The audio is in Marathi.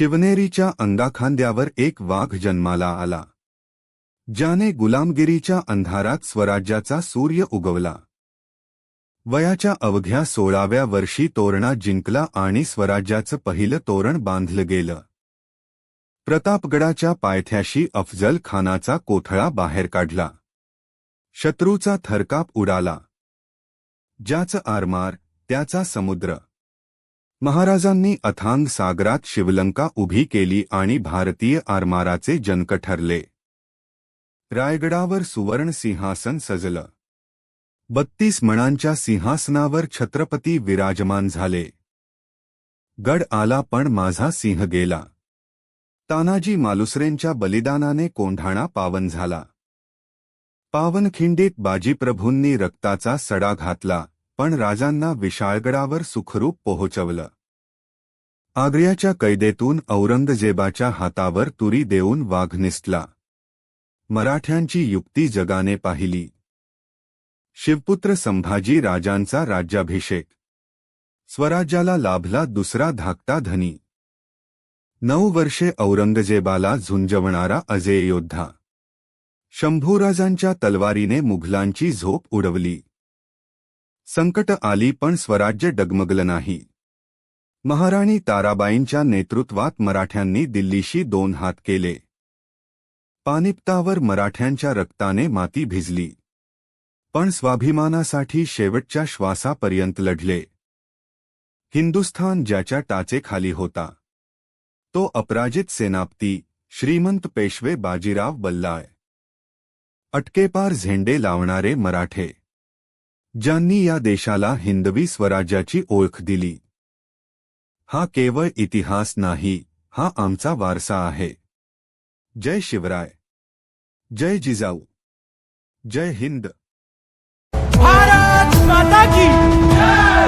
शिवनेरीच्या अंगाखांद्यावर एक वाघ जन्माला आला, ज्याने गुलामगिरीच्या अंधारात स्वराज्याचा सूर्य उगवला. वयाच्या अवघ्या 16व्या वर्षी तोरणा जिंकला आणि स्वराज्याचं पहिलं तोरण बांधलं गेलं. प्रतापगडाच्या पायथ्याशी अफजल खानाचा कोथळा बाहेर काढला. शत्रूचा थरकाप उडाला. ज्याचं आरमार त्याचा समुद्र. महाराजांनी अथांग सागरात शिवलंका उभी केली आणि भारतीय आरमाराचे जनक ठरले. रायगडावर सुवर्ण सिंहासन सजलं. 32 मणांच्या सिंहासनावर छत्रपती विराजमान झाले. गड आला पण माझा सिंह गेला. तानाजी मालुसरेंच्या बलिदानाने कोंढाणा पावन झाला. पावनखिंडीत बाजीप्रभूंनी रक्ताचा सडा घातला, पण राजांना विशाळगडावर सुखरूप पोहोचवलं. आग्र्याच्या कैदेतून औरंगजेबाच्या हातावर तुरी देऊन वाघ निसटला. मराठ्यांची युक्ती जगाने पाहिली. शिवपुत्र संभाजी राजांचा राज्याभिषेक. स्वराज्याला लाभला दुसरा धाकटा धनी. 9 वर्षे औरंगजेबाला झुंजवणारा अजेय योद्धा. शंभूराजांच्या तलवारीने मुघलांची झोप उडवली. संकट आली पण स्वराज्य डगमगलं नाही. महाराणी ताराबाईंच्या नेतृत्वात मराठ्यांनी दिल्लीशी 2 हात केले. पानिपतावर मराठ्यांच्या रक्ताने माती भिजली, पण स्वाभिमानासाठी शेवटच्या श्वासापर्यंत लढले. हिंदुस्थान ज्याच्या टाचेखाली होता, तो अपराजित सेनापती श्रीमंत पेशवे बाजीराव बल्लाळ. अटकेपार झेंडे लावणारे मराठे, ज्यांनी या देशाला हिंदवी स्वराज्याची ओळख दिली. हा केवळ इतिहास नाही, हा आमचा वारसा आहे. जय शिवराय, जय जिजाऊ, जय हिंद. भारत माता की जय.